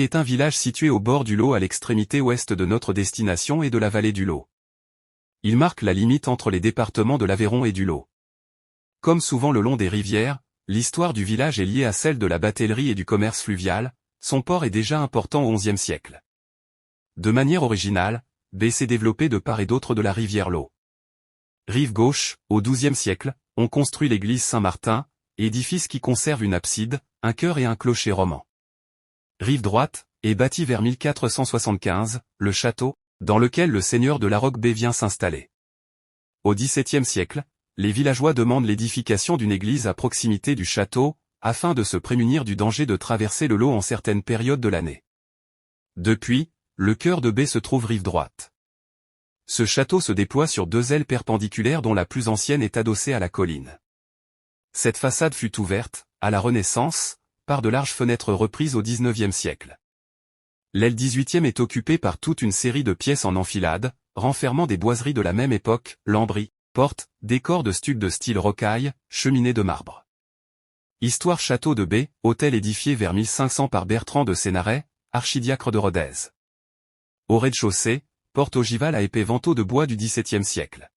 est un village situé au bord du Lot à l'extrémité ouest de notre destination et de la vallée du Lot. Il marque la limite entre les départements de l'Aveyron et du Lot. Comme souvent le long des rivières, l'histoire du village est liée à celle de la batellerie et du commerce fluvial, son port est déjà important au XIe siècle. De manière originale, B s'est développé de part et d'autre de la rivière Lot. Rive gauche, au XIIe siècle, on construit l'église Saint-Martin, édifice qui conserve une abside, un chœur et un clocher roman. Rive droite, est bâti vers 1475, le château, dans lequel le seigneur de Larocque B vient s'installer. Au XVIIe siècle, les villageois demandent l'édification d'une église à proximité du château, afin de se prémunir du danger de traverser le Lot en certaines périodes de l'année. Depuis, le chœur de B se trouve rive droite. Ce château se déploie sur deux ailes perpendiculaires dont la plus ancienne est adossée à la colline. Cette façade fut ouverte, à la Renaissance, par de larges fenêtres reprises au XIXe siècle. L'aile 18e est occupée par toute une série de pièces en enfilade, renfermant des boiseries de la même époque, lambris, portes, décors de stuc de style rocaille, cheminées de marbre. Histoire château de B, hôtel édifié vers 1500 par Bertrand de Sénaret, archidiacre de Rodez. Au rez-de-chaussée, porte ogivale à épais vantaux de bois du XVIIe siècle.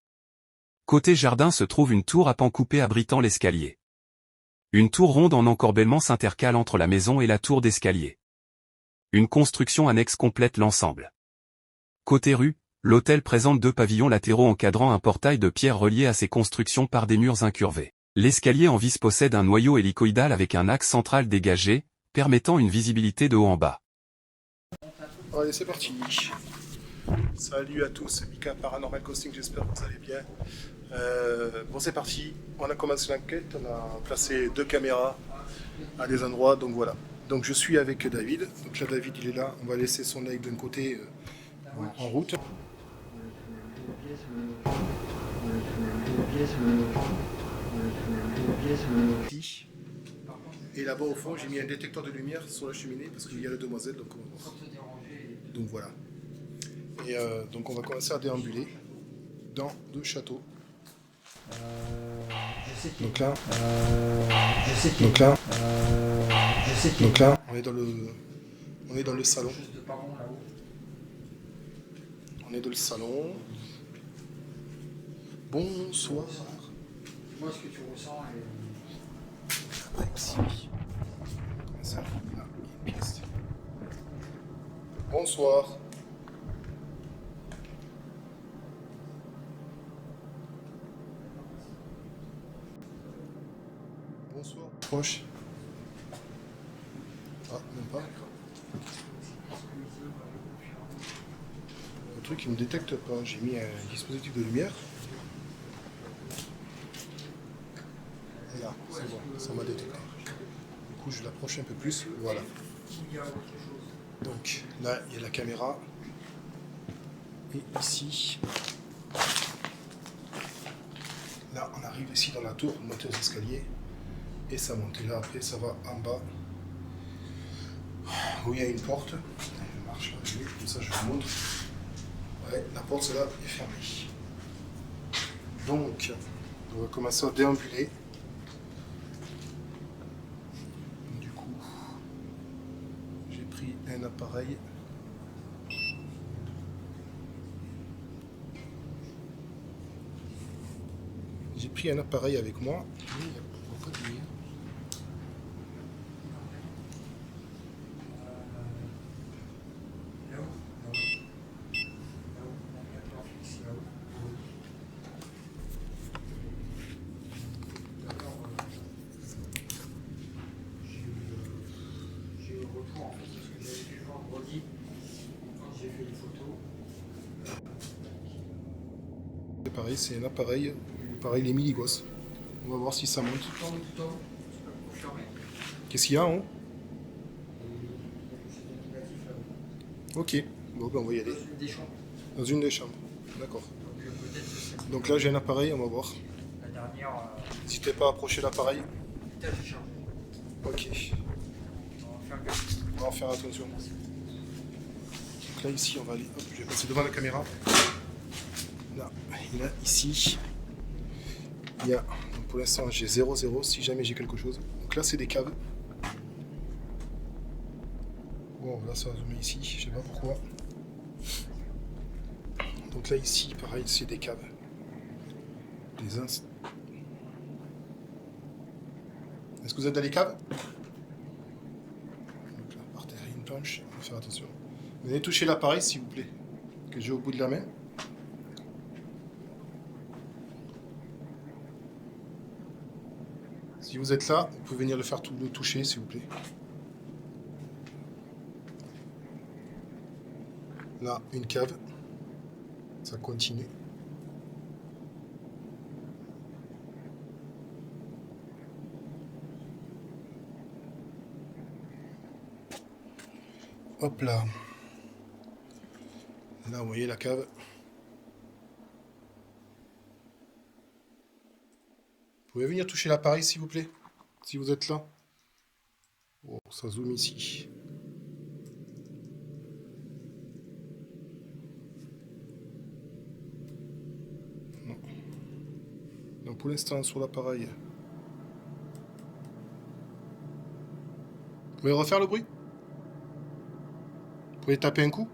Côté jardin se trouve une tour à pans coupés abritant l'escalier. Une tour ronde en encorbellement s'intercale entre la maison et la tour d'escalier. Une construction annexe complète l'ensemble. Côté rue, l'hôtel présente deux pavillons latéraux encadrant un portail de pierre relié à ses constructions par des murs incurvés. L'escalier en vis possède un noyau hélicoïdal avec un axe central dégagé, permettant une visibilité de haut en bas. Allez, c'est parti. Salut à tous, Mika Paranormal Coasting, j'espère que vous allez bien. Bon, c'est parti, on a commencé l'enquête, on a placé 2 caméras à des endroits, donc voilà. Donc je suis avec David, donc là David il est là, on va laisser son œil d'un côté en route. Et là-bas au fond j'ai mis un détecteur de lumière sur la cheminée parce qu'il y a la demoiselle, donc on va voir. Donc voilà. Et donc on va commencer à déambuler dans le château. Donc là, on est dans le salon. On est dans le salon. Bonsoir. Moi, ce que tu ressens Ici. Ça, là, une pièce. Bonsoir. Bonsoir. Proche. Ah, même pas. Le truc il me détecte pas. J'ai mis un dispositif de lumière. Et là, c'est bon, ça m'a détecté. Du coup, je l'approche un peu plus. Voilà. Donc là, il y a la caméra. Et ici, là, on arrive ici dans la tour, on monte aux escaliers. Et ça monte. Et là, après, ça va en bas. Où il y a une porte. Elle marche là, comme ça, je vous montre. Ouais, la porte, celle-là, est fermée. Donc, on va commencer à déambuler. Du coup, j'ai pris un appareil. J'ai pris un appareil avec moi. Mais il n'y a pas de lumière. C'est pareil, c'est un appareil, pareil les Miligos. On va voir si ça monte. Qu'est-ce qu'il y a en haut? Ok, bon ben on va y aller. Dans une des chambres. D'accord. Donc là j'ai un appareil, on va voir. N'hésitez pas à approcher l'appareil. Ok. On va faire attention. Donc là ici on va aller. Hop, je vais passer devant la caméra. Là, et là ici, il y a, donc pour l'instant j'ai 0,0 si jamais j'ai quelque chose. Donc là c'est des caves. Wow. Bon, là, ça va zoomer ici, je sais pas pourquoi. Donc là, ici, pareil, c'est des caves. Est-ce que vous êtes dans les caves? Donc là, par terre, il y a une planche, il faut faire attention. Venez toucher l'appareil, s'il vous plaît, que j'ai au bout de la main. Si vous êtes là, vous pouvez venir le faire le toucher, s'il vous plaît. Là, une cave. Ça continue. Hop là. Là, vous voyez la cave. Vous pouvez venir toucher l'appareil, s'il vous plaît, si vous êtes là. Oh, ça zoome ici. Non. Donc pour l'instant, sur l'appareil. Vous pouvez refaire le bruit? Vous pouvez taper un coup?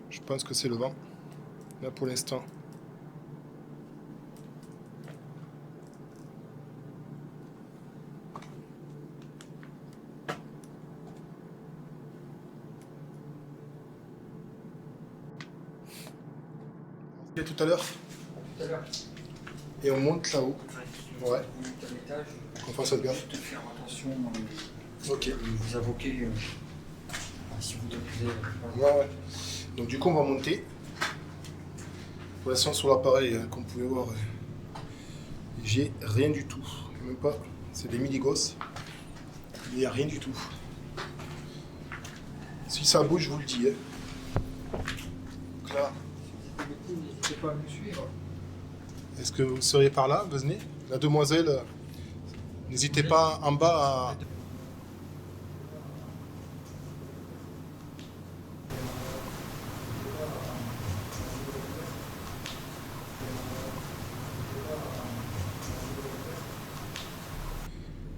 Je pense que c'est le vent. Là pour l'instant. Et tout à l'heure. Tout à l'heure. Et on monte là-haut. Ouais. On monte à l'étage. Qu'on fasse gaffe. Juste faire attention. Ok. Vous invoquez. Si vous devez. Ouais, ouais. Donc du coup on va monter. Pour l'instant sur l'appareil, comme vous pouvez voir, j'ai rien du tout. Même pas. C'est des milligosses. Il n'y a rien du tout. Si ça bouge, je vous le dis. Donc là, N'hésitez pas à me suivre. est-ce que vous seriez par là? Venez. La demoiselle, n'hésitez pas en bas à...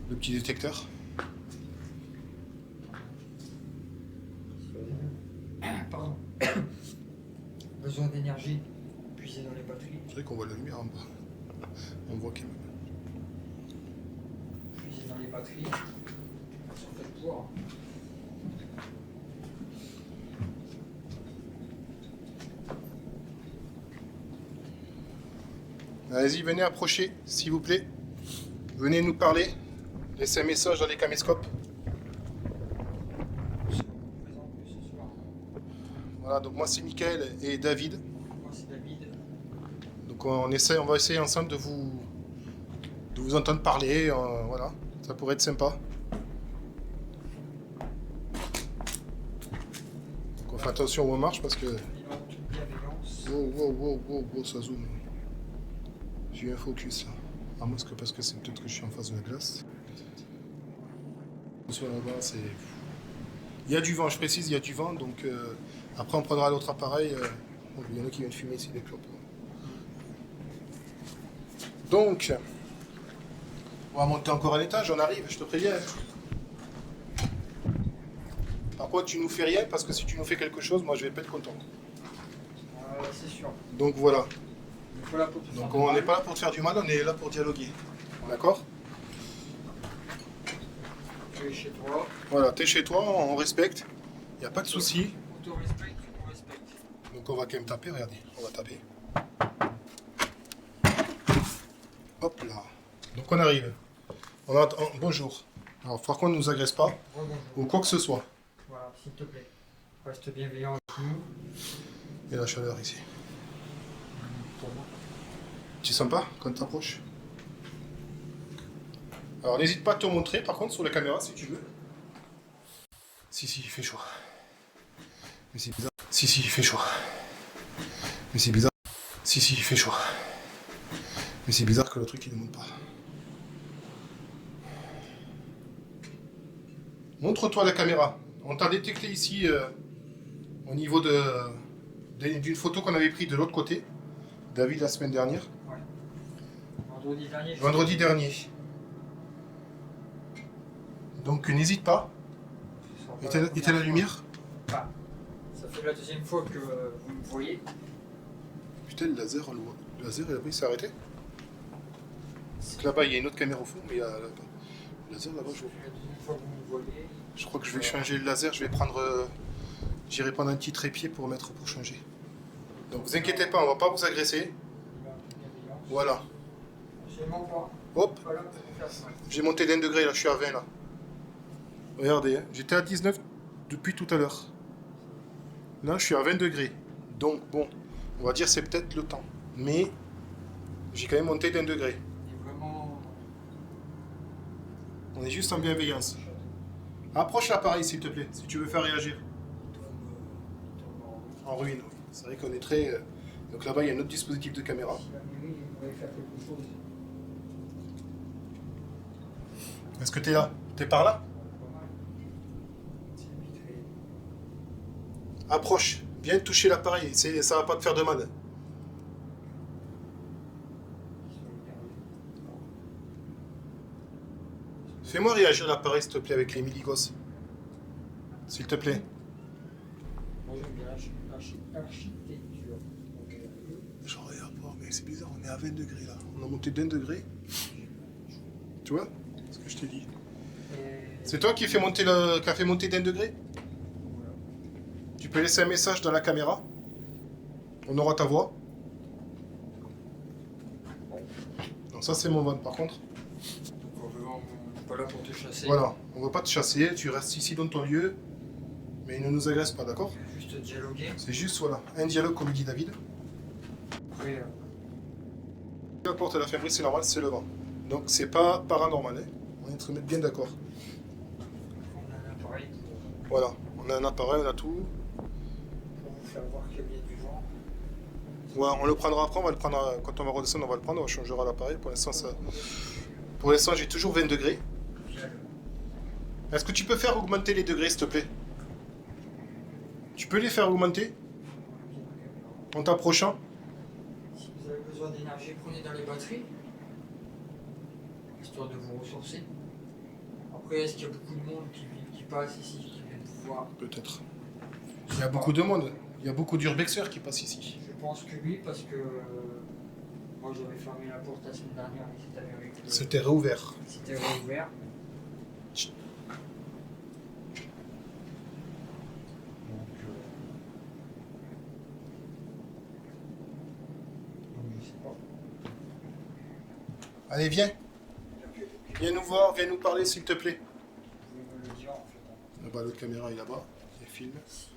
Le petit détecteur. Pardon. Besoin d'énergie. Puiser dans les batteries. C'est vrai qu'on voit la lumière en bas. On voit qu'il y a... Puiser dans les batteries. Sur le pouvoir. Allez-y, venez approcher, s'il vous plaît. Venez nous parler. Laissez un message dans les caméscopes. Voilà, donc moi c'est Mickaël et David. Moi c'est David. Donc on va essayer ensemble de vous entendre parler. Voilà, ça pourrait être sympa. Donc on fait attention où on marche parce que... Wow, ça zoome. J'ai eu un focus là. À moins que parce que c'est peut-être que je suis en face de la glace. Attention là-bas, c'est... Il y a du vent, je précise, il y a du vent, donc après on prendra l'autre appareil. Il y en a qui viennent fumer ici des clopes. Donc, on va monter encore un étage, on arrive, je te préviens. Par contre, tu nous fais rien, parce que si tu nous fais quelque chose, moi je vais pas être content. C'est sûr. Donc voilà. Donc on n'est pas là pour te faire du mal, on est là pour dialoguer. D'accord? Tu es chez toi. Voilà, t'es chez toi, on respecte. Il n'y a pas de souci. On te respecte, on respecte. Donc on va quand même taper, regardez. On va taper. Hop là. Donc on arrive. Bonjour. Alors par contre, ne nous agresse pas. Bonjour. Ou quoi que ce soit. Voilà, s'il te plaît. Reste bienveillant avec nous. Et la chaleur ici. Pour moi. Tu sens pas quand tu t'approches? Alors n'hésite pas à te montrer par contre sur la caméra si tu veux. Si, il fait chaud. Mais c'est bizarre. Si, il fait chaud. Mais c'est bizarre. Si, il fait chaud. Mais c'est bizarre que le truc il ne monte pas. Montre-toi la caméra. On t'a détecté ici au niveau de d'une photo qu'on avait prise de l'autre côté. David la semaine dernière. Ouais. Vendredi dernier. Vendredi dernier. Donc n'hésite pas. Éteins la lumière. Ah, ça fait la deuxième fois que vous me voyez. Putain, le laser, il s'est arrêté. Donc là-bas, il y a une autre caméra au fond, mais il y a le laser là-bas. Ça fait la deuxième fois que vous me voyez. Je crois que je vais changer le laser. Je vais prendre. J'irai prendre un petit trépied pour mettre pour changer. Donc vous inquiétez pas, on va pas vous agresser. Voilà. J'ai mon point. Hop, Voilà pour faire ça. j'ai monté d'1 degré, là je suis à 20 là. Regardez, hein, j'étais à 19 depuis tout à l'heure. Là je suis à 20 degrés. Donc bon, on va dire c'est peut-être le temps. Mais j'ai quand même monté d'1 degré. Et vraiment. On est juste en bienveillance. Approche l'appareil s'il te plaît, si tu veux faire réagir. En ruine, oui. C'est vrai qu'on est très... Donc là-bas il y a un autre dispositif de caméra. Si la mairie voulait faire quelque chose. Est-ce que t'es là? T'es par là? Pas mal. C'est vitré. Approche, viens toucher l'appareil, ça va pas te faire de mal. Ils sont énervés. Fais-moi réagir l'appareil s'il te plaît avec les milligos. S'il te plaît. Moi j'aime bien l'architecture. Donc, Je regarde pas, mais c'est bizarre, on est à 20 degrés là. On a monté d'1 degré. Tu vois ce que je t'ai dit? C'est toi qui, qui a fait monter d'1 degré? Voilà. Tu peux laisser un message dans la caméra. On aura ta voix. Donc ça c'est mon van par contre. Donc, on n'est pas là pour te chasser. Voilà, on va pas te chasser, tu restes ici dans ton lieu. Mais ne nous agresse pas, d'accord? Juste dialoguer. C'est juste, voilà, un dialogue comme dit David. Après, La porte de la fabrique, c'est normal, c'est le vent. Donc c'est pas paranormal, hein. On est très bien d'accord. on a un appareil Voilà, on a un appareil, on a tout. pour vous faire voir qu'il y a bien du vent. Ouais, on le prendra après, on va le prendre quand on va redescendre, on va le prendre, on changera l'appareil. Pour l'instant, j'ai toujours 20 degrés. Via le- Est-ce que tu peux faire augmenter les degrés, s'il te plaît? Tu peux les faire augmenter en t'approchant? Si vous avez besoin d'énergie, prenez dans les batteries, histoire de vous ressourcer. Après, est-ce qu'il y a beaucoup de monde qui passe ici, qui viennent vous voir? Peut-être. Il y a beaucoup de monde. Il y a beaucoup d'urbexeurs qui passent ici. Je pense que oui, parce que moi j'avais fermé la porte la semaine dernière et c'était avec le... C'était réouvert. C'était réouvert. Donc, je sais pas. Allez, viens. Viens nous voir, viens nous parler, s'il te plaît. Vous pouvez me le dire en fait. Là-bas, l'autre caméra est là-bas. Il filme. Si,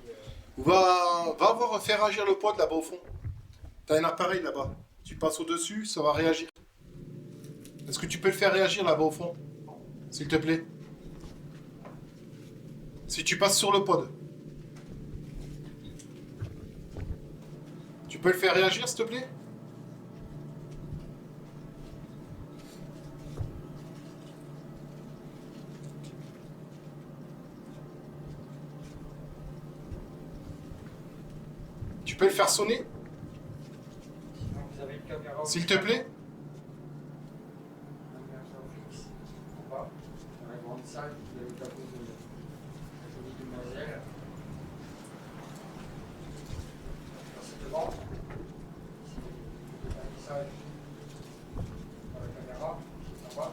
Va voir faire agir le pod là-bas au fond. T'as un appareil là-bas. Tu passes au-dessus, ça va réagir. Est-ce que tu peux le faire réagir là-bas au fond? S'il te plaît. Si tu passes sur le pod. Tu peux le faire réagir, s'il te plaît? Tu peux le faire sonner, sinon, vous avez une caméra. s'il te plaît? Un caméra fixe en bas, dans la grande salle, vous avez la pose de la jolie demoiselle. C'est devant. Ici, le message dans la caméra, en bas.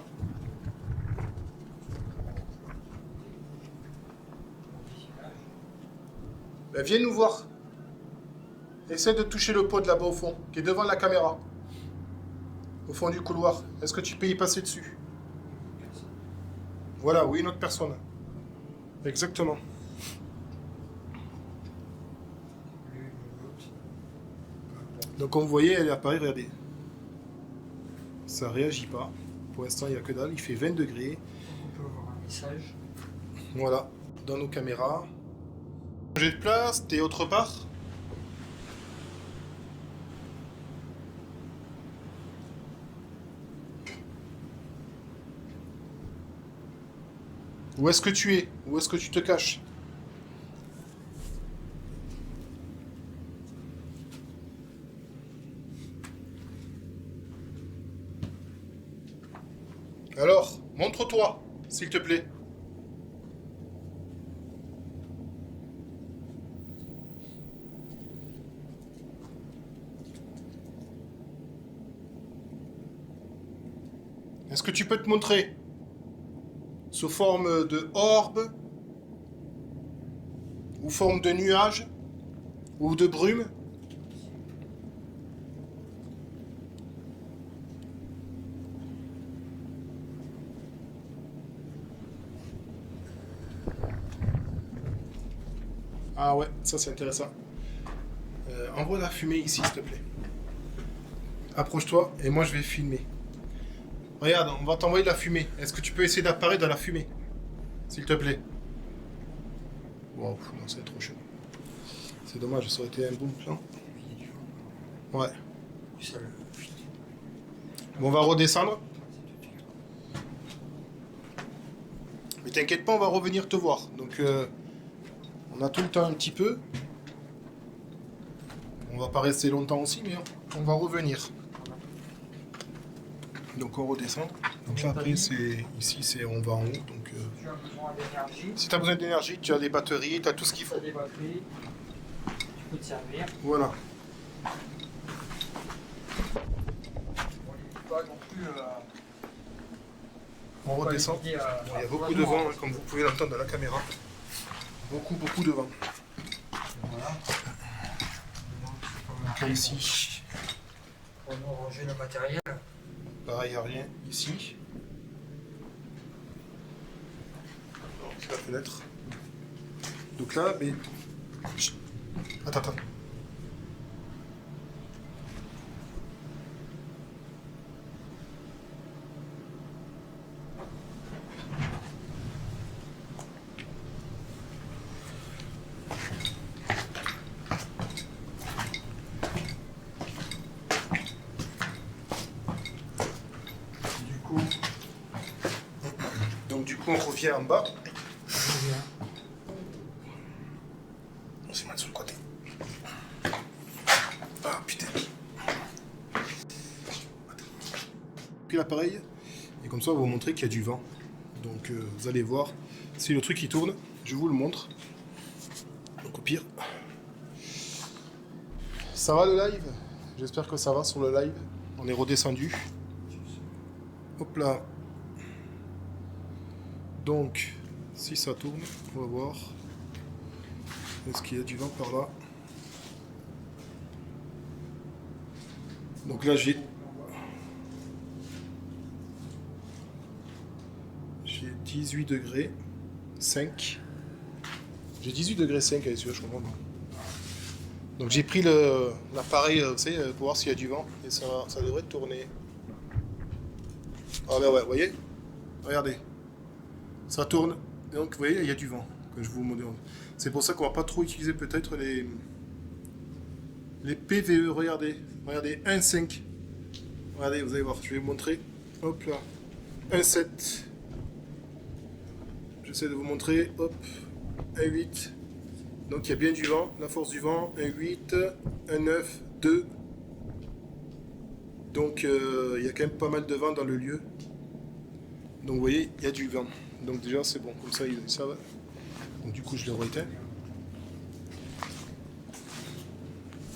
Visionnage. Ben, viens nous voir. Essaie de toucher le pod là-bas au fond, qui est devant la caméra. Au fond du couloir. Est-ce que tu peux y passer dessus? Voilà, oui, une autre personne. Exactement. L'une ou l'autre. Donc comme vous voyez, elle apparaît, regardez. Ça réagit pas. Pour l'instant, il n'y a que dalle. Il fait 20 degrés. On peut avoir un message. Voilà, dans nos caméras. J'ai de place, t'es autre part. Où est-ce que tu es? Où est-ce que tu te caches? Alors, montre-toi, s'il te plaît. Est-ce que tu peux te montrer sous forme de orbe ou forme de nuage ou de brume? Ah ouais, ça c'est intéressant. Envoie la fumée ici, s'il te plaît. Approche-toi et moi je vais filmer. Regarde, on va t'envoyer de la fumée. Est-ce que tu peux essayer d'apparaître dans la fumée? S'il te plaît. Wow, non, c'est trop chaud. C'est dommage, ça aurait été un bon plan. Ouais. Bon, on va redescendre. Mais t'inquiète pas, on va revenir te voir. Donc, on a tout le temps un petit peu. On va pas rester longtemps aussi, mais on va revenir. Donc on redescend. Donc là après c'est ici c'est on va en haut. Donc Tu as besoin d'énergie. si tu as besoin d'énergie, tu as des batteries, tu as tout ce qu'il Tu faut. as des batteries. Tu peux te servir. Voilà. On n'oublie pas non plus. On redescend. pas hésiter à- Bon, il y a beaucoup de vent, hein, comme vous pouvez l'entendre dans la caméra. Beaucoup de vent. Voilà. Donc là ici, On va ranger le matériel. pareil, il n'y a rien ici. Alors, c'est la fenêtre. Donc là, mais... Chut. Attends. Du coup, on revient en bas. On se met sur le côté. Ah putain. Puis l'appareil. Et comme ça, on va vous montrer qu'il y a du vent. Donc vous allez voir. Si le truc il tourne, je vous le montre. Donc au pire. Ça va le live? J'espère que ça va sur le live. On est redescendu. Hop là. Donc, si ça tourne, on va voir. Est-ce qu'il y a du vent par là? Donc là, j'ai 18 degrés 5. J'ai 18 degrés 5 avec celui-là, je comprends. Donc j'ai pris l'appareil, vous savez, pour voir s'il y a du vent. Et ça devrait tourner. Ah ben ouais, vous voyez? Regardez. Ça tourne. Et donc, vous voyez, il y a du vent. Que je vous montre. C'est pour ça qu'on va pas trop utiliser peut-être les PVE. Regardez. Regardez, 1,5. Regardez, vous allez voir. Je vais vous montrer. Hop là. 1,7. J'essaie de vous montrer. Hop. 1,8. Donc il y a bien du vent. La force du vent. 1,8. 1,9. 2. Donc il y a quand même pas mal de vent dans le lieu. Donc vous voyez, il y a du vent. Donc déjà c'est bon, comme ça ils savent. Donc du coup je l'ai rééteint.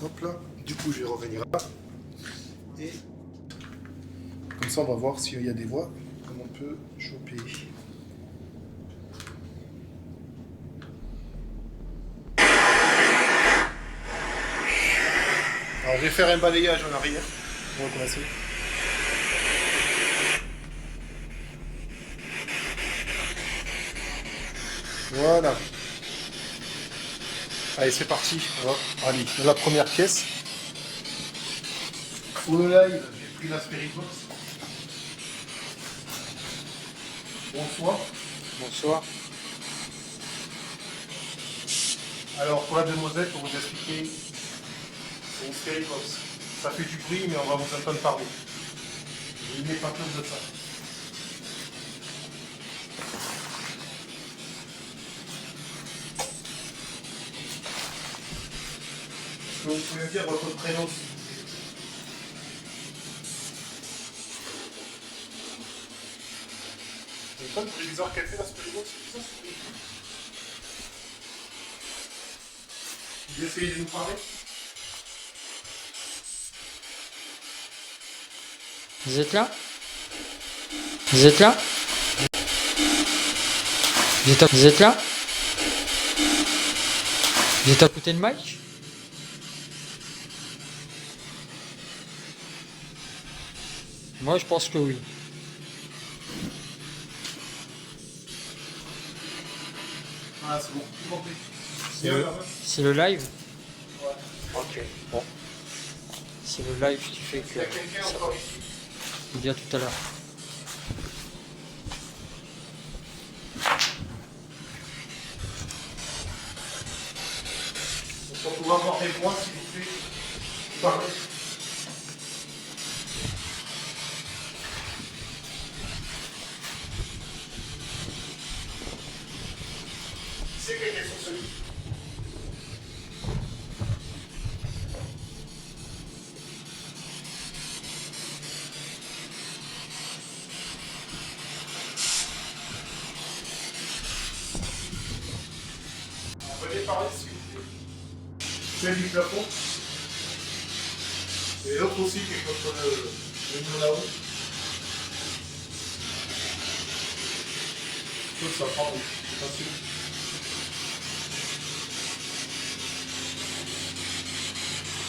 Hop là, du coup je vais revenir là. Et comme ça on va voir s'il y a des voies, comme on peut choper. Alors je vais faire un balayage en arrière. On va commencer. Voilà. Allez, c'est parti. On va aller dans la première pièce. Pour le live, j'ai pris la Spirit Box. Bonsoir. Bonsoir. Alors, pour la demoiselle, pour vous expliquer, c'est une Spirit Box. Ça fait du bruit, mais on va vous entendre parler. Il n'est pas plus de ça. Vous pouvez me dire votre prénom s'il vous plaît. pas le bruit bizarre qu'elle fait là, ce polygon, c'est bizarre, c'est Vous essayez de nous parler? Vous êtes là? Vous êtes là? Vous êtes là? Vous êtes à côté de Mike? Moi je pense que oui. Ah, c'est bon, tout compris. C'est le live? Ouais. Ok, bon. C'est le live qui fait Il que... y a quelqu'un encore ici. Je vous dis à tout à l'heure. On pourra avoir des voix, s'il vous plaît. Parlez. C'est quelqu'un sur celui. Venez parler, s'il vous plaît. C'est du plafond. Et l'autre aussi qui est contre le mur là-haut. Ça prend, oui. C'est facile.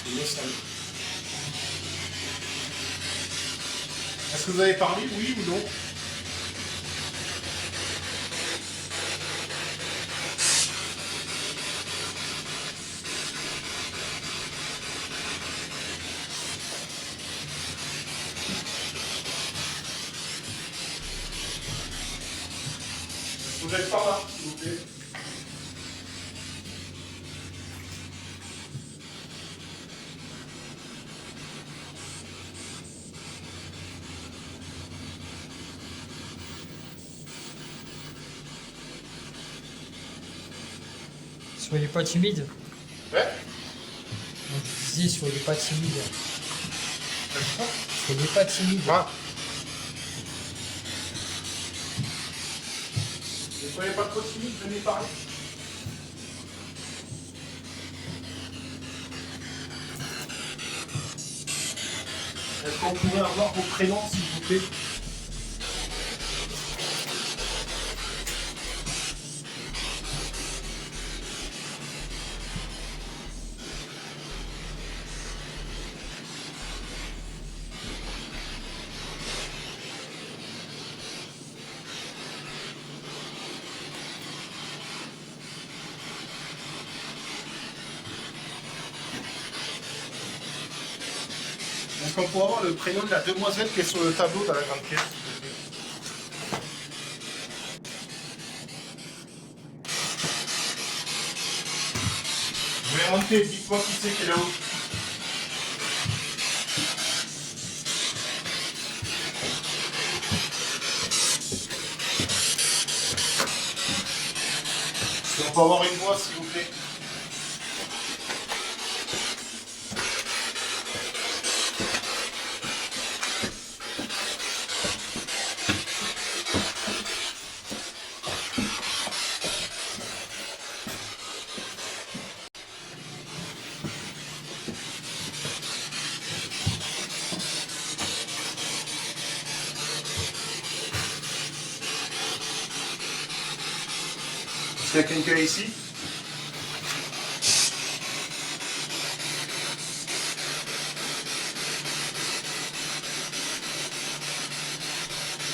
Et le sol. Est-ce que vous avez parlé, oui ou non? Vous êtes par là, s'il vous plaît. Soyez pas timide. Ouais. Donc, je disais, soyez pas timide. Soyez pas timide. Ah. Ne soyez pas trop timide, venez parler. Est-ce qu'on pourrait avoir vos prénoms, s'il vous plaît? Est-ce qu'on pourrait avoir le prénom de la demoiselle qui est sur le tableau dans la grande pièce, s'il vous plaît? Je vais monter, dites-moi qui c'est qui est là-haut. Est-ce qu'on peut avoir une voix, s'il vous plaît? Est-ce qu'il y a quelqu'un ici?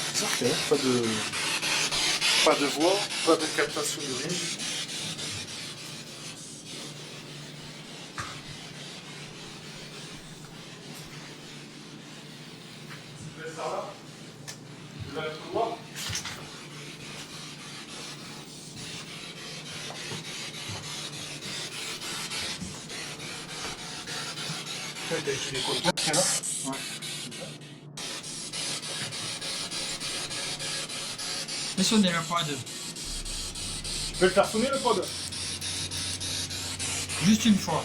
C'est ça, pas de voix, pas de captation de rien. Vous êtes par là? Vous avez le couloir? Les contacts, c'est là? Ouais. Mais sonnez la pod. Tu peux le faire sonner le pod? Juste une fois.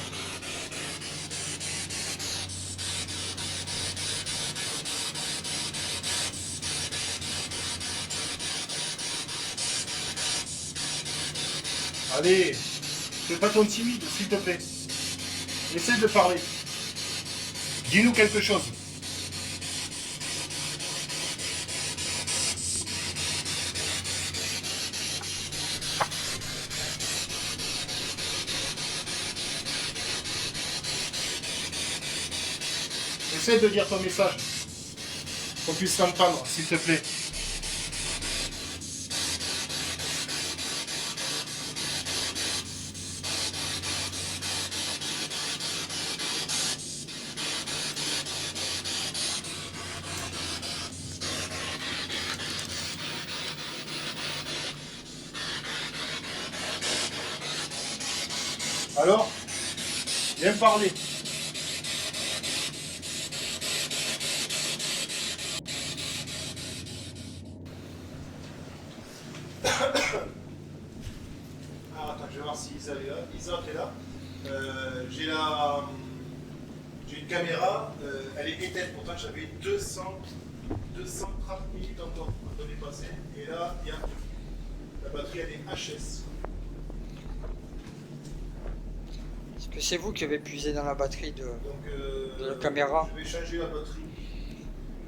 Allez, fais pas ton timide, s'il te plaît. Essaie de parler. Dis-nous quelque chose. Essaie de dire ton message. Qu'on puisse l'entendre, s'il te plaît. Alors, viens parler. Alors, attends, je vais voir si Isa est là. Isa, t'es là. J'ai une caméra, elle est éteinte. Pourtant, j'avais 230 minutes encore quand on est passé. Et là, il y a la batterie, elle est HS. Est-ce que c'est vous qui avez puisé dans la batterie de la Donc, caméra je vais changer la batterie.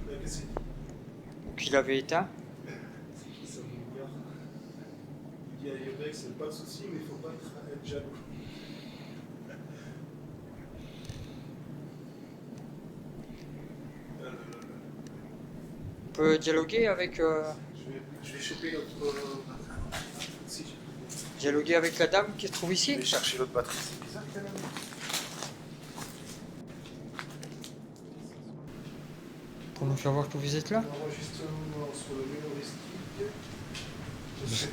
Qu'est-ce que c'est? ou qu'il avait éteint? Ça m'énerve. Il dit à Yodex, c'est pas de souci, mais il faut pas être jaloux. On peut dialoguer avec Je vais choper l'autre. Si, dialoguer avec la dame qui se trouve je ici? vais chercher l'autre batterie. C'est bizarre quand même. Pour nous faire voir que vous êtes là? Enregistrement sur le humoristique.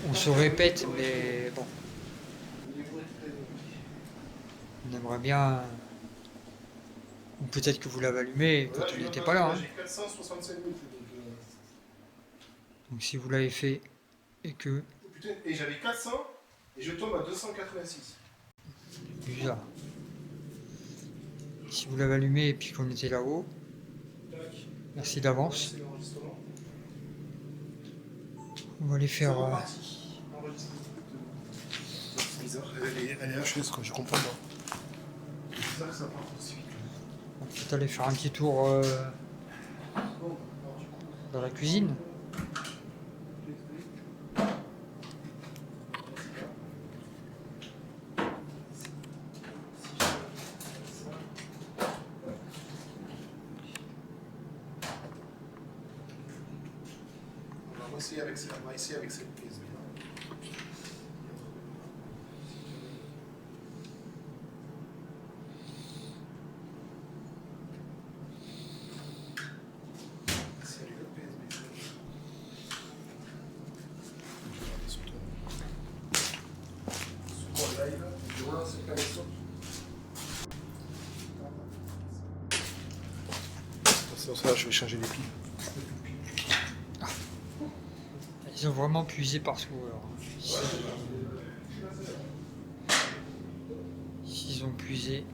On se répète, mais bon, on aimerait bien. Ou peut-être que vous l'avez allumé quand il n'était pas là. Hein. J'ai 465 minutes. Donc si vous l'avez fait et que. Oh, putain, et j'avais 400 et je tombe à 286. Bizarre. Si vous l'avez allumé et puis qu'on était là-haut, Tac. merci d'avance. C'est l'enregistrement. On va les C'est faire. reparti. Enregistrement. C'est bizarre. Elle est HS, quoi. Je comprends pas. C'est bizarre que ça parte aussi vite. On va peut-être aller faire un petit tour Bon, alors du coup. dans la cuisine. On va essayer avec cette prise. Ça, je vais changer les piles. Ils ont vraiment puisé partout. Alors. S'ils ont puisé.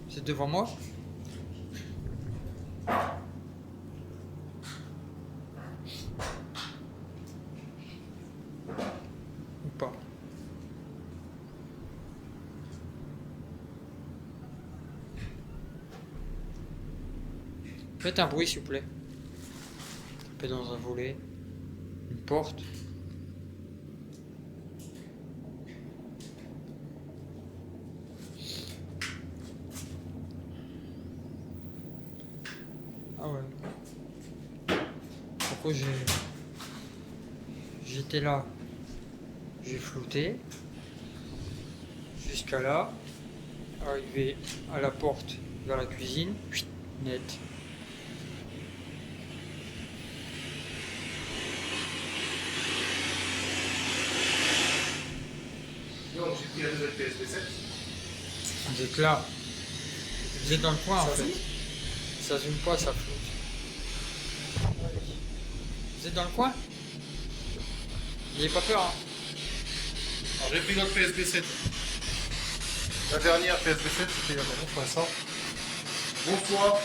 C'est devant moi? Ou pas? Faites un bruit s'il vous plaît. Tapez dans un volet. Une porte. Ah ouais. Pourquoi j'étais là? J'ai flouté. Jusqu'à là. Arrivé à la porte vers la cuisine. Net. Donc j'ai pris la nouvelle PSP7. Vous êtes là. Vous êtes dans le coin en fait. Ça zoome pas, ça floute. Vous êtes dans le coin? N'ayez pas peur. Hein. Alors j'ai pris notre PSP7. La dernière PSP7, c'était il y a longtemps pour l'instant. Bonsoir.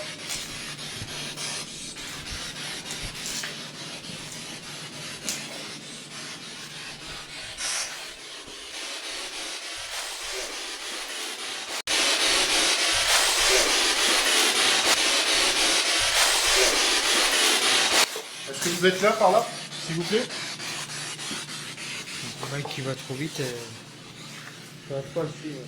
vous êtes là, par là, s'il vous plaît? Le mec qui va trop vite, ça va pas le suivre.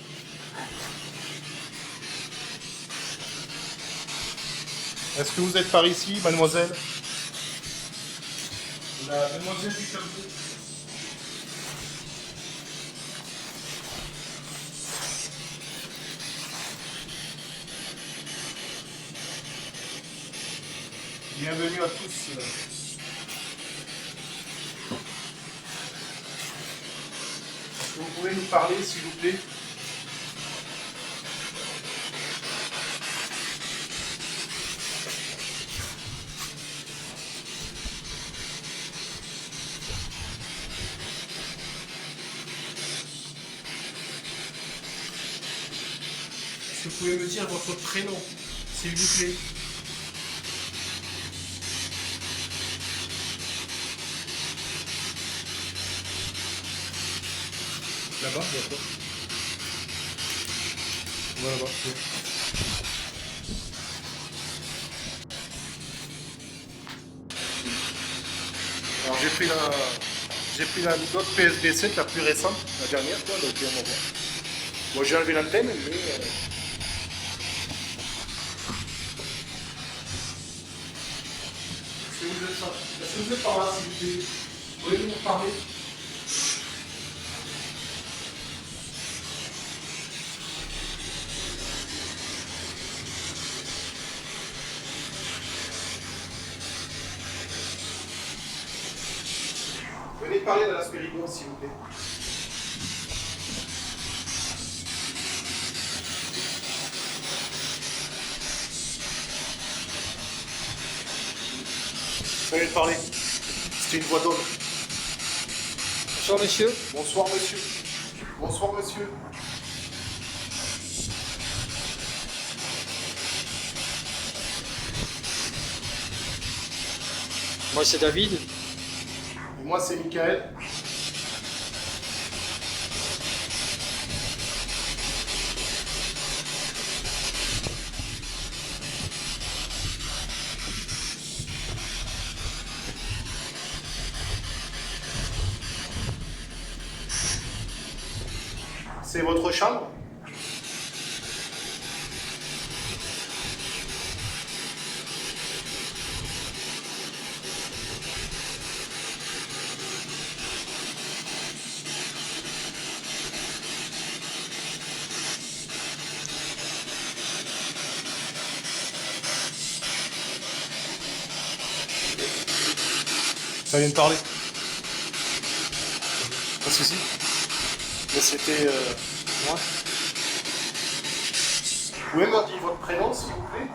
Est-ce que vous êtes par ici, mademoiselle? La demoiselle du tableau. Bienvenue à tous. Est-ce que vous pouvez nous parler, s'il vous plaît? Est-ce que vous pouvez me dire votre prénom, s'il vous plaît? Là-bas, d'accord. Voilà, là-bas. Oui. Alors j'ai pris la note PSB7, la plus récente, la dernière, quoi, donc on va voir. Moi j'ai enlevé l'antenne, mais est-ce que vous êtes par là, s'il vous plaît? Pouvez-vous nous parler? Venez parler de l'aspérigon, s'il vous plaît. Venez parler. C'était une voix d'homme. Bonsoir monsieur. Bonsoir, monsieur. Bonsoir, monsieur. Moi c'est David. Et moi, c'est Michael. C'est votre chambre? Ça vient de parler. Pas de souci. Mais c'était moi. Vous pouvez me dire votre prénom, s'il vous plaît?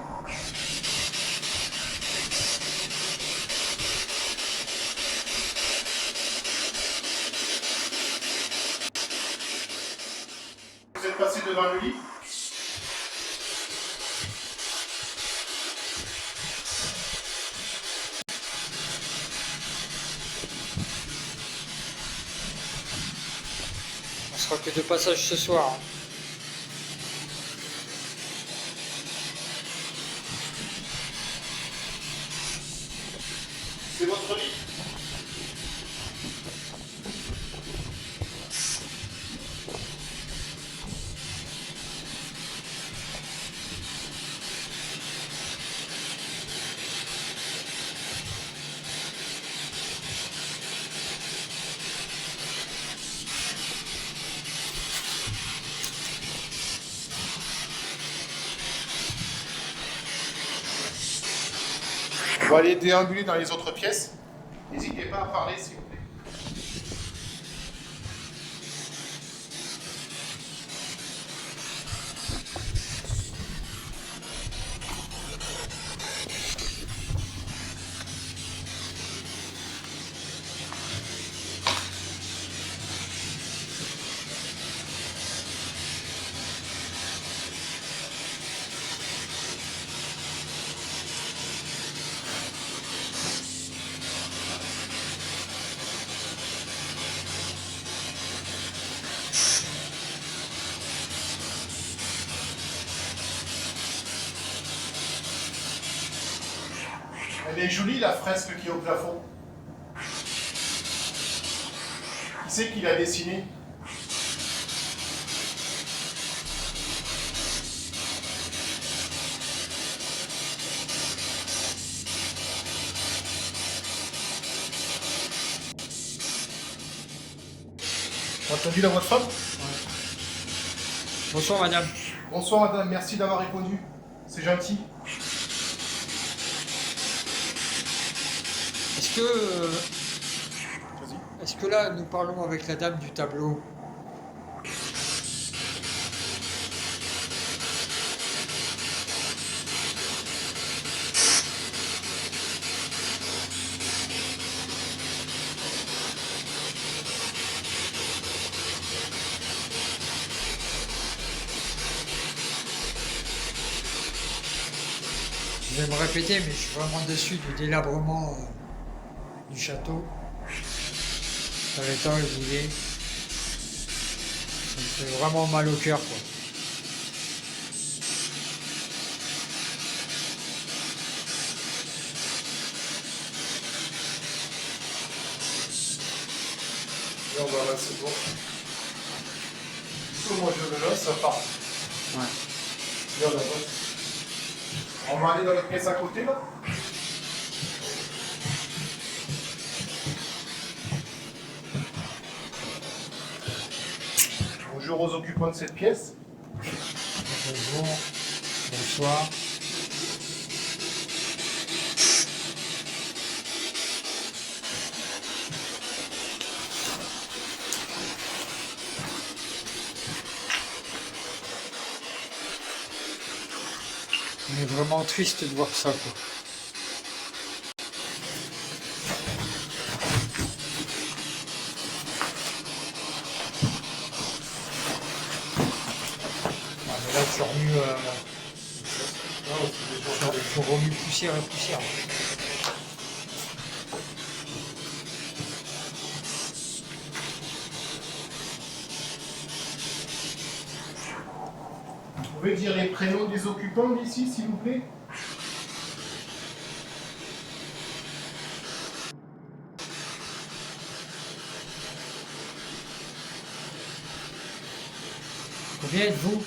Vous êtes passé devant le lit? On sera que de passage ce soir. Hein. C'est votre lit? On va aller déambuler dans les autres pièces. N'hésitez pas à parler, s'il vous plaît. Elle est jolie, la fresque qui est au plafond. c'est qui l'a dessiné? T'as entendu la voix de femme? Bonsoir madame. Bonsoir madame, merci d'avoir répondu. C'est gentil. Est-ce que, Vas-y. est-ce que là nous parlons avec la dame du tableau? Je vais me répéter, mais je suis vraiment déçu du délabrement du château. Dans l'état où il est. Ça me fait vraiment mal au cœur, quoi. Là, voilà, c'est bon. Du coup, moi je le laisse, ça part. Ouais. Là, là-bas. On va aller dans la pièce à côté là. Bonjour aux occupants de cette pièce. Bonjour. Bonsoir. On est vraiment triste de voir ça, quoi. Ah, mais là, tu remues, tu remues poussière et poussière. Vous pouvez dire les prénoms des occupants d'ici, s'il vous plaît? Combien êtes-vous?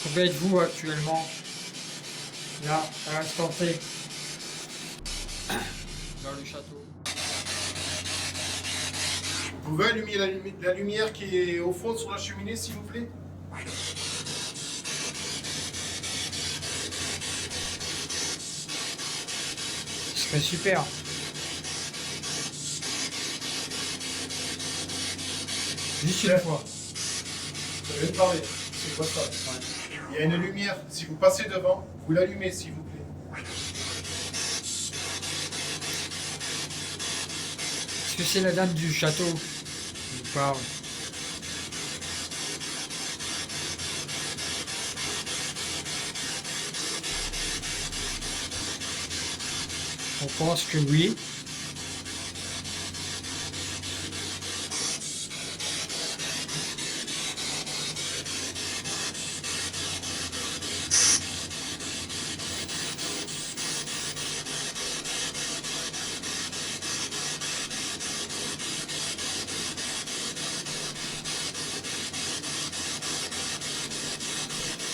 Combien êtes-vous actuellement? Là, à l'instant T. Dans le château. Vous pouvez allumer la lumière qui est au fond sur la cheminée, s'il vous plaît? Ce serait super. Juste une fois. Vous allez me parler, c'est quoi ça? Il y a une lumière, si vous passez devant, vous l'allumez, s'il vous plaît. Est-ce que c'est la dame du château qui vous parle? On pense que oui.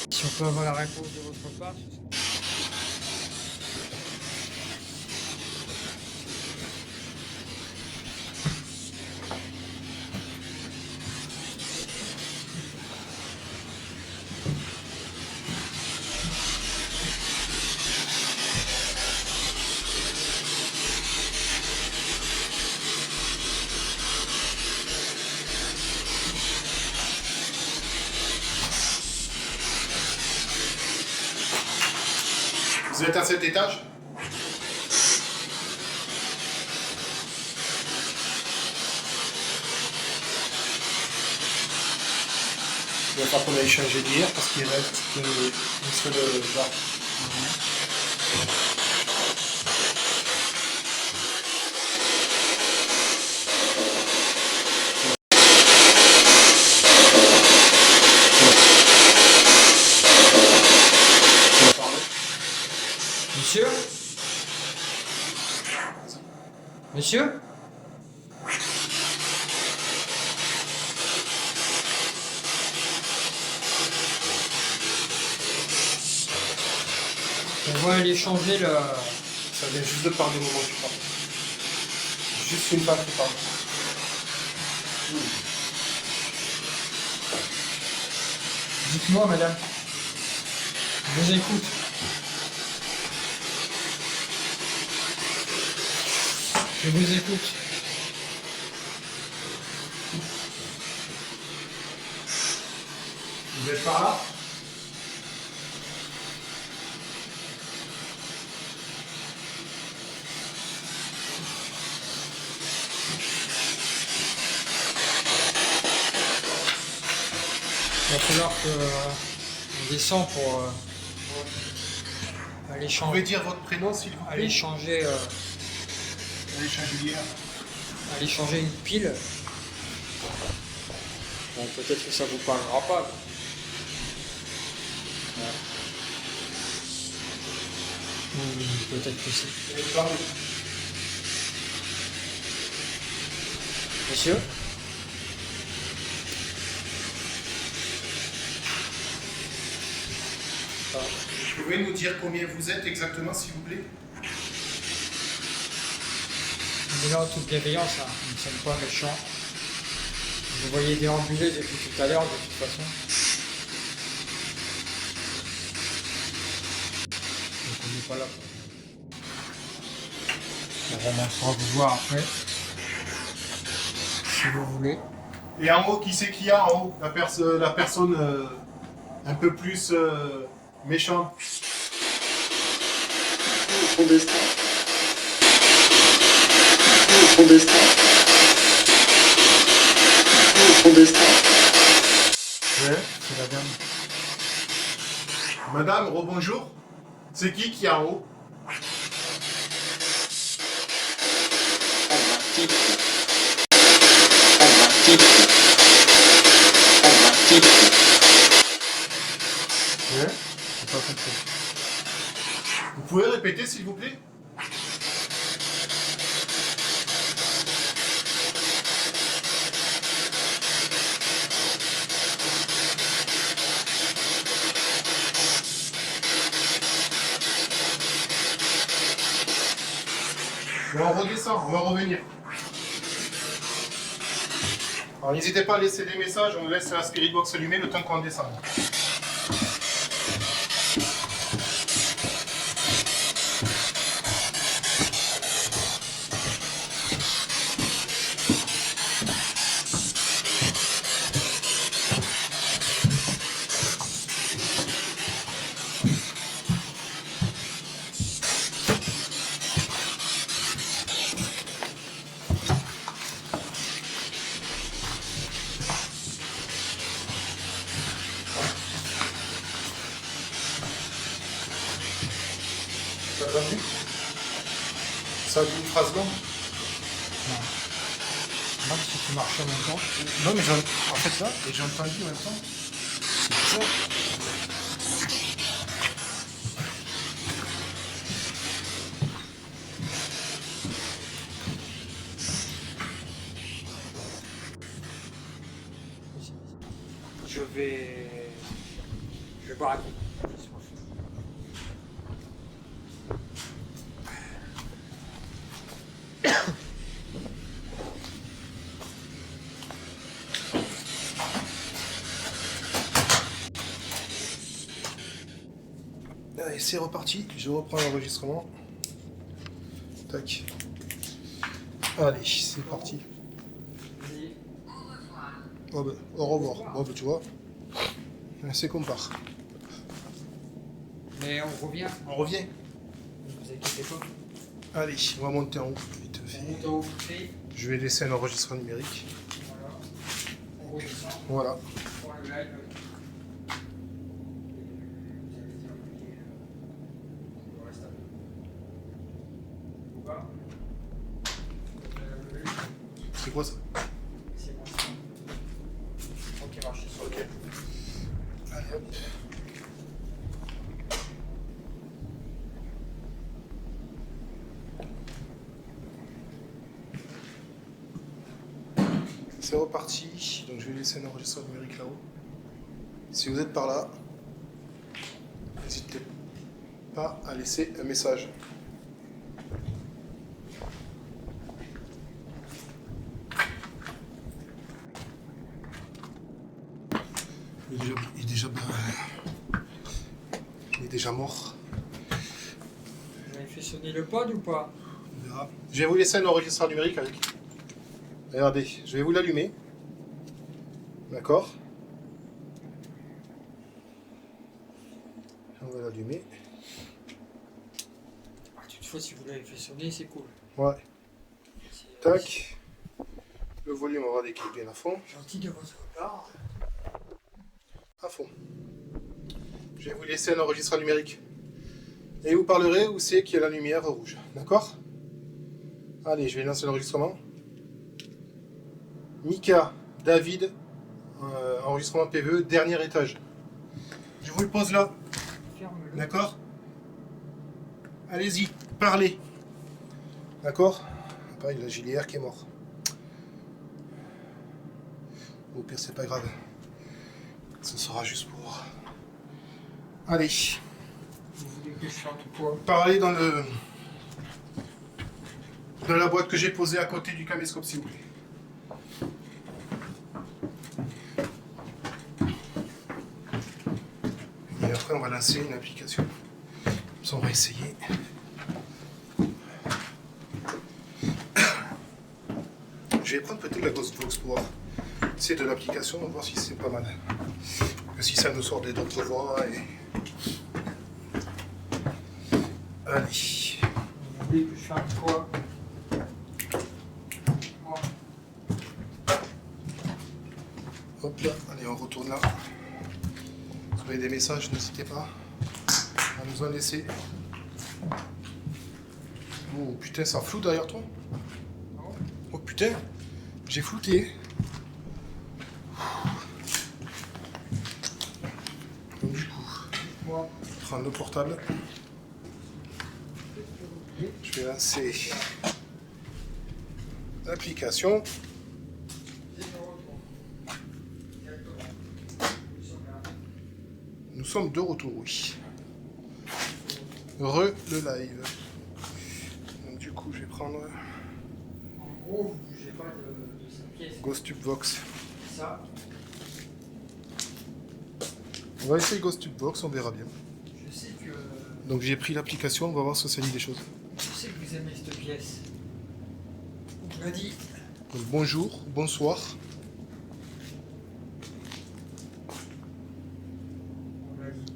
Si on peut avoir la réponse de votre part, ce serait... Vous êtes à cet étage? Il va falloir qu'on aille changer d'hier parce qu'il reste une seule barre. Monsieur? Monsieur? On va aller changer le... Ça vient juste de parler au moment où tu parles. Juste une femme qui parle. Dites-moi, madame. Je vous écoute. Je vous écoute. Vous êtes par là? Il va falloir qu'on descend pour aller Vous changer. pouvez dire votre prénom s'il vous plaît? Aller changer, Allez changer l'hier. aller changer une pile. Bon, peut-être que ça vous parlera pas. Peut-être que si. Monsieur? Vous pouvez nous dire combien vous êtes exactement s'il vous plaît? On est là en toute bienveillance, hein. Nous ne sommes pas méchants. Vous voyez déambuler depuis tout à l'heure, de toute façon. Donc on n'est pas là. On remontera vous voir après. Si vous voulez. Et en haut, qui c'est qu'il y a en haut? La personne un peu plus méchante. Ton destin. Ton destin. Ton destin. Ouais. C'est la dame. Madame, rebonjour. C'est qui est en haut? Ouais. J'ai pas compris. Vous pouvez répéter s'il vous plaît? Bon, on redescend, on va revenir. Alors n'hésitez pas à laisser des messages, on laisse la spirit box allumée le temps qu'on descend. T'as entendu? Ça a dit une phrase longue? Même si tu marches en même temps. Non mais en fait là, et j'ai entendu en même temps. C'est bizarre. Je vais boire un coup. Allez, c'est reparti, je reprends l'enregistrement. Tac. Allez, c'est parti. Oh bah, au revoir. Bon bah tu vois, c'est qu'on part. Mais on revient. On revient. Ne vous inquiétez pas. Allez, on va monter en haut. Vite fait. On monte en haut vite fait. Je vais laisser un enregistrement numérique. Voilà. On redescend. Voilà. Pour le live. Le reste à vous. Ou pas. C'est quoi ça? C'est bon. Ok, marche. Ok. Allez hop. C'est reparti. Donc je vais laisser un enregistreur numérique là-haut. Si vous êtes par là, n'hésitez pas à laisser un message. Il est déjà mort. Vous avez fait sonner le pod ou pas? On verra. Je vais vous laisser un enregistreur numérique avec. Regardez, je vais vous l'allumer. D'accord? On va l'allumer. Toutefois, si vous l'avez fait sonner, c'est cool. Ouais. C'est, Tac. Le volume, on va décliner à fond. Gentil de votre part. À fond. Je vais vous laisser un enregistreur numérique. Et vous parlerez où c'est qu'il y a la lumière rouge. D'accord? Allez, je vais lancer l'enregistrement. Mika, David, enregistrement PVE, dernier étage. Je vous le pose là. Ferme-le. D'accord? Allez-y, parlez. D'accord? Pas, il y a JLR qui est mort. Au pire, c'est pas grave. Ce sera juste pour... Allez. Vous voulez que je chante quoi? Parlez dans la boîte que j'ai posée à côté du caméscope, s'il vous plaît. Et après, on va lancer une application. Ça, on va essayer. Je vais prendre peut-être la Ghostbox pour essayer de l'application, on va voir si c'est pas mal. Que si ça nous sort des d'autres voix et... Allez. Vous voulez que je chante quoi? Moi. Hop là, allez, on retourne là. Si vous avez des messages, n'hésitez pas à nous en laisser. Oh putain, ça floue derrière toi. Oh putain, j'ai flouté. Donc du coup, Moi. prendre le portable. Je vais lancer l'application. Nous sommes de retour, oui. Le live. Donc, du coup, je vais prendre En gros, vous bougez pas de cette pièce. GhostTubeVox. Ça, On va essayer GhostTubeVox, on verra bien. je sais que Donc j'ai pris l'application, on va voir si ça dit des choses. vous aimez cette pièce. On l'a dit. Donc bonjour, bonsoir. On l'a dit.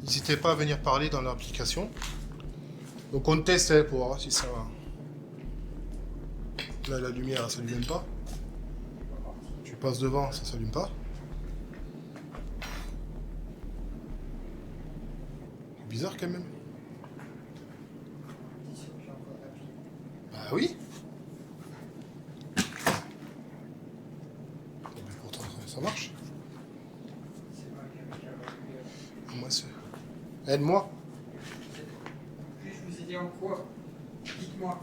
N'hésitez pas à venir parler dans l'application. Donc on teste hein, pour voir si ça va. Là la lumière elle s'allume même pas. Tu passes devant, ça s'allume pas. C'est bizarre quand même. C'est sûr que j'ai encore la pile. Bah oui. Mais pourtant ça marche. C'est pas quelqu'un qui a Moi c'est. Aide-moi. Puis-je vous aider en quoi? Dites-moi.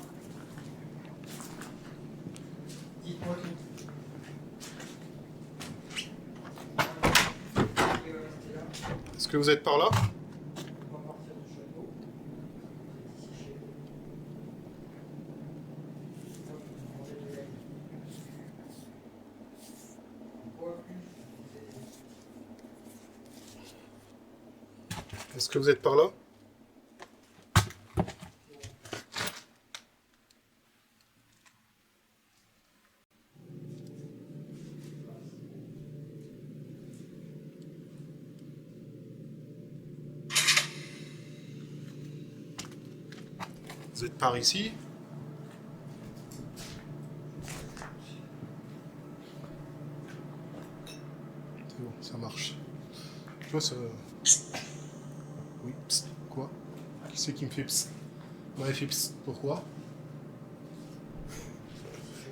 Dites-moi tout. Restez là. Est-ce que vous êtes par là? On va partir du château. Vous êtes ici chez vous. Hop, vous mangez de l'aide. Quoi plus vous aider? Est-ce que vous êtes par là? Vous êtes par ici? C'est bon, ça marche. Tu vois, ça... Oui, psst, quoi? Qui c'est qui me fait psst? Moi, il fait psst, pourquoi? Je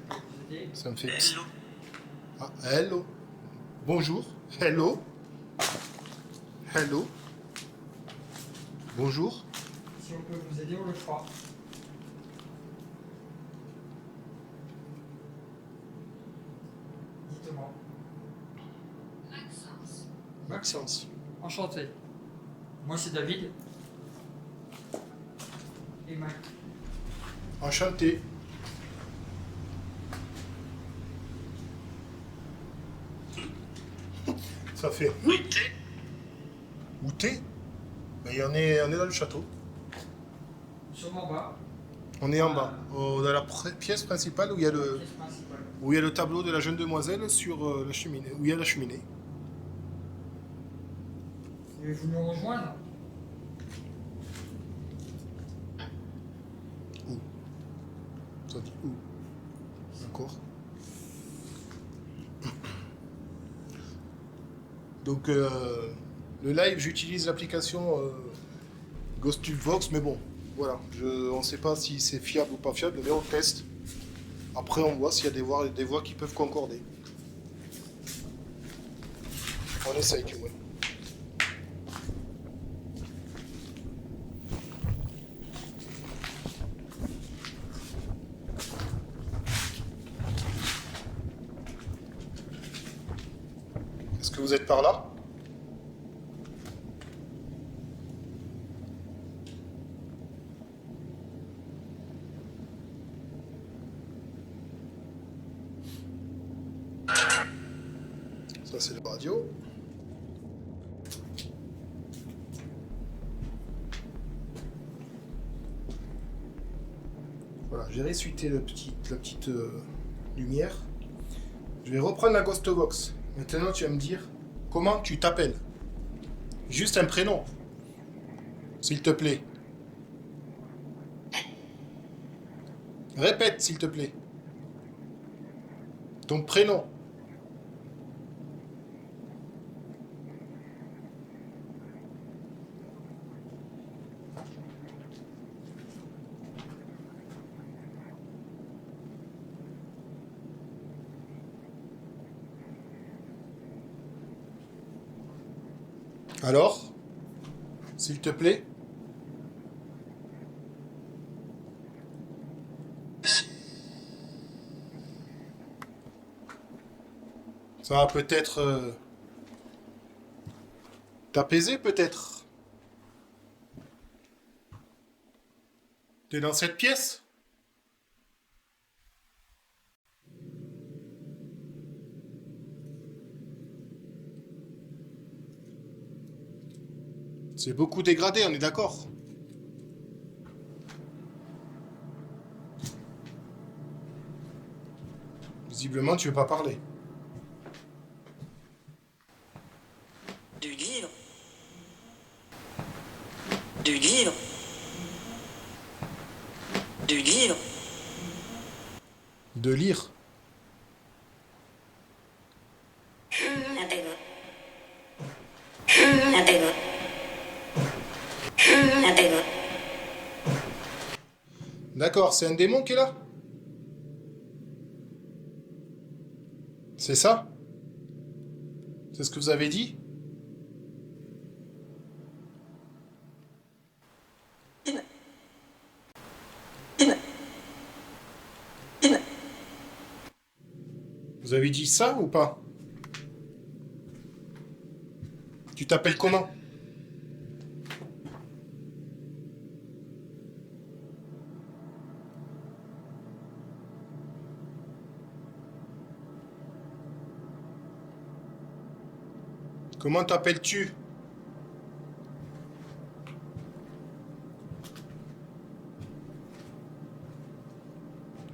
peux vous aider? Ça me fait psst. Ah, hello. Bonjour. Hello. Hello. Bonjour. Si on peut vous aider, on le fera. Maxence. Enchanté. Moi, c'est David. Et Mike. Enchanté. Ça fait où t'es? Ben, on est dans le château. Sûrement bas. On est en bas, dans la pièce principale où il y a Pièce principale. le tableau de la jeune demoiselle sur la cheminée, où il y a la cheminée. Voulez-vous nous rejoindre? Où? Ça dit où? D'accord. Donc le live, j'utilise l'application GhostTubeVox, mais bon, voilà, on ne sait pas si c'est fiable ou pas fiable, mais on teste. Après, on voit s'il y a des voix qui peuvent concorder. On essaye, ouais. Est-ce que vous êtes par là? Ça, c'est la radio. Voilà, j'ai ressuscité la petite lumière. Je vais reprendre la GhostVox. Maintenant, tu vas me dire comment tu t'appelles. Juste un prénom, s'il te plaît. Répète, s'il te plaît. Ton prénom. Alors, s'il te plaît. Ça va peut-être t'apaiser, peut-être. T'es dans cette pièce? C'est beaucoup dégradé, on est d'accord? Visiblement, tu veux pas parler. Du livre. Du livre. Du livre. De lire. Appelle-moi. Appelle-moi. Appelle-moi. D'accord, c'est un démon qui est là? C'est ça? C'est ce que vous avez dit? Vous avez dit ça ou pas? Tu t'appelles comment? Comment t'appelles-tu?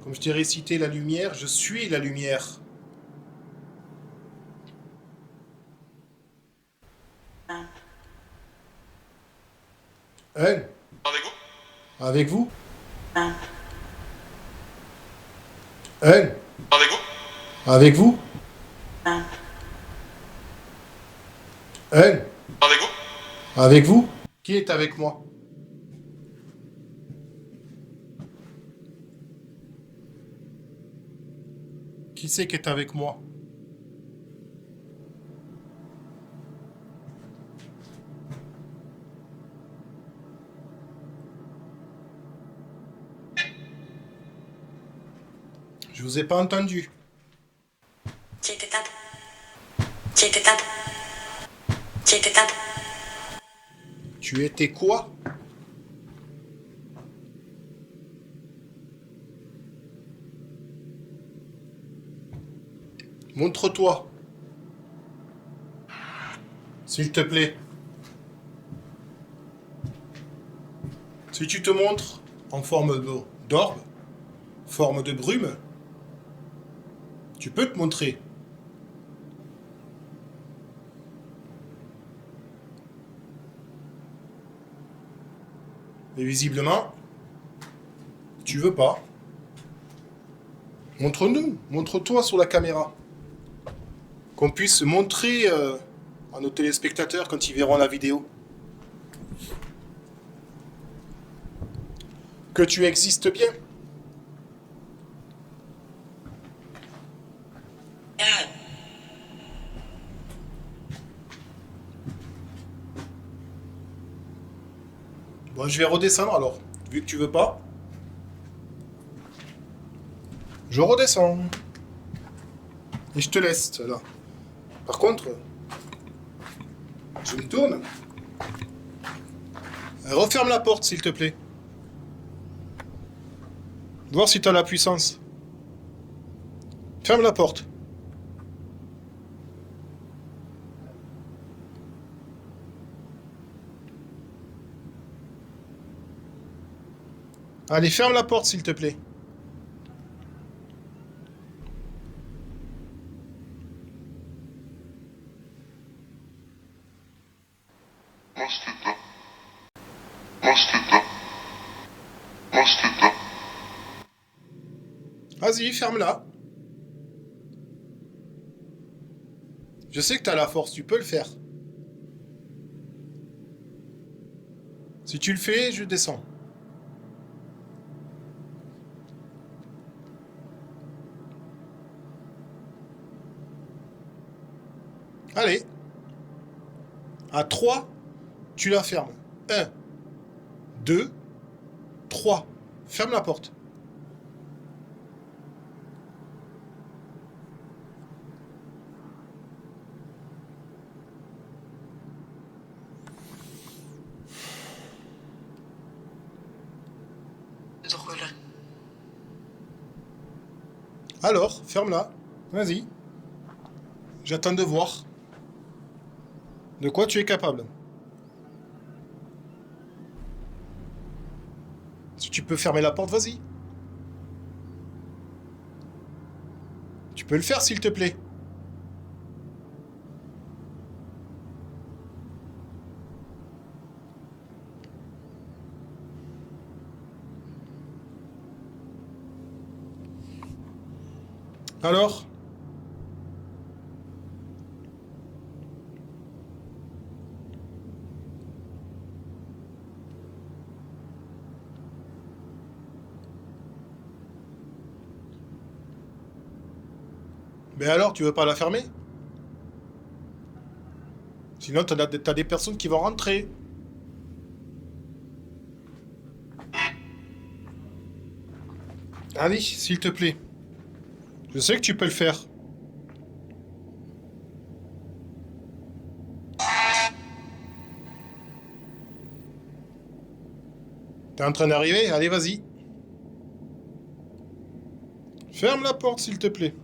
Comme je t'ai récité la lumière, je suis la lumière. Hein? Avec vous? Avec vous? Ah. Hein? Avec vous? Avec vous? Ah. Hein? Avec vous? Avec vous? Qui est avec moi? Qui c'est qui est avec moi? Je vous ai pas entendu. Check it out. Check it out. était un... Tu étais quoi? Montre-toi. S'il te plaît. Si tu te montres en forme d'orbe, forme de brume, tu peux te montrer. Mais visiblement, tu veux pas. Montre-nous, montre-toi sur la caméra. Qu'on puisse montrer à nos téléspectateurs quand ils verront la vidéo que tu existes bien. Bon, je vais redescendre alors, vu que tu veux pas. Je redescends. Et je te laisse, là. Par contre, je me tourne. Referme la porte, s'il te plaît. Voir si tu as la puissance. Ferme la porte. Allez, ferme la porte, s'il te plaît. Vas-y, ferme-la. Je sais que t'as la force, tu peux le faire. Si tu le fais, je descends. Allez. À 3, tu la fermes. 1, 2, 3. Ferme la porte. Drôle. Alors, ferme-la. Vas-y. J'attends de voir. De quoi tu es capable. Si tu peux fermer la porte, vas-y. Tu peux le faire, s'il te plaît. Alors? Mais alors, tu veux pas la fermer? Sinon, t'as des personnes qui vont rentrer. Allez, s'il te plaît. Je sais que tu peux le faire. T'es en train d'arriver? Allez, vas-y. Ferme la porte, s'il te plaît.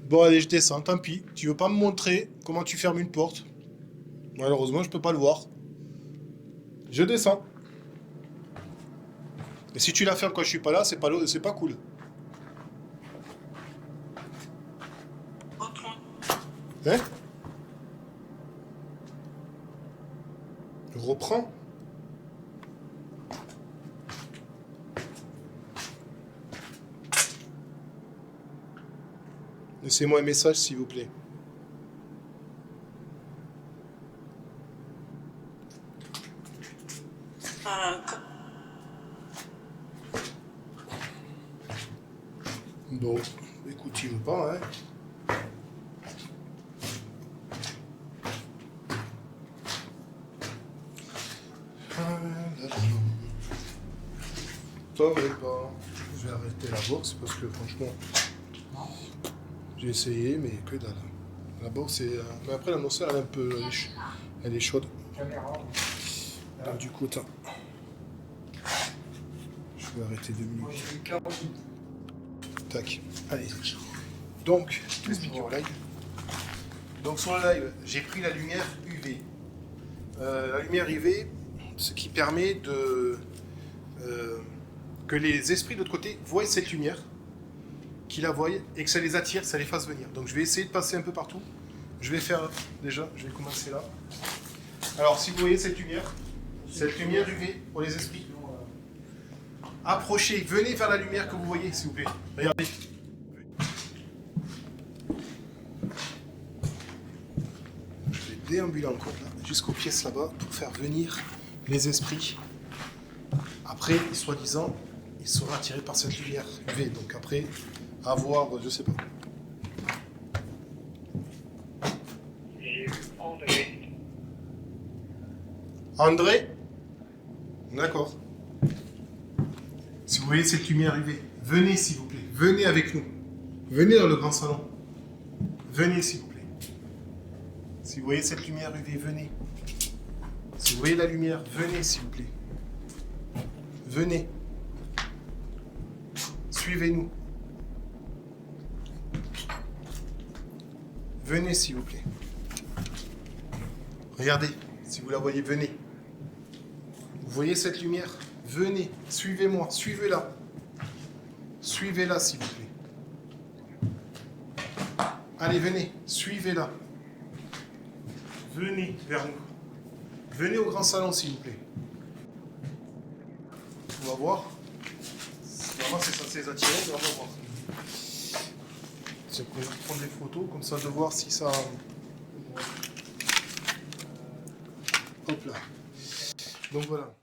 Bon, allez, je descends, tant pis. Tu veux pas me montrer comment tu fermes une porte? Malheureusement, je peux pas le voir. Je descends. Et si tu la fermes quand je suis pas là, c'est pas cool. Reprends. Hein? Je reprends. Laissez-moi un message, s'il vous plaît. Co- Bon, écoute, tu veux pas, hein? Ah, là, là. Toi, ouais, bah, je vais arrêter la boxe parce que franchement, j'ai essayé, mais que dalle. La boxe, c'est. Mais après, l'annonceur, elle est un peu. Elle est chaude. Caméra. Donc, du coup, attends. Je vais arrêter 2 Moi, minutes. j'ai eu 40 minutes. Tac. Allez. Donc, vidéo live. Donc, sur le live, j'ai pris la lumière UV. La lumière UV, ce qui permet de. Que les esprits de l'autre côté voient cette lumière, qu'ils la voient et que ça les attire, ça les fasse venir. Donc je vais essayer de passer un peu partout. Je vais faire déjà, je vais commencer là. Alors si vous voyez cette lumière UV pour les esprits, approchez, venez vers la lumière que vous voyez s'il vous plaît. Regardez. Je vais déambuler encore là, jusqu'aux pièces là-bas pour faire venir les esprits. Après, soi-disant, il sera attiré par cette lumière UV. Donc après, à voir, je sais pas. J'ai eu André. André? D'accord. Si vous voyez cette lumière UV, venez s'il vous plaît. Venez avec nous. Venez dans le grand salon. Venez s'il vous plaît. Si vous voyez cette lumière UV, venez. Si vous voyez la lumière, venez s'il vous plaît. Venez. Suivez-nous. Venez s'il vous plaît. Regardez, si vous la voyez, venez. Vous voyez cette lumière? Venez, suivez-moi, suivez-la. Suivez-la s'il vous plaît. Allez, venez, suivez-la. Venez vers nous. Venez au grand salon s'il vous plaît. On va voir. Normalement, c'est censé les attirer, mais on va voir. C'est pour prendre des photos, comme ça, de voir si ça... Hop là. Donc voilà.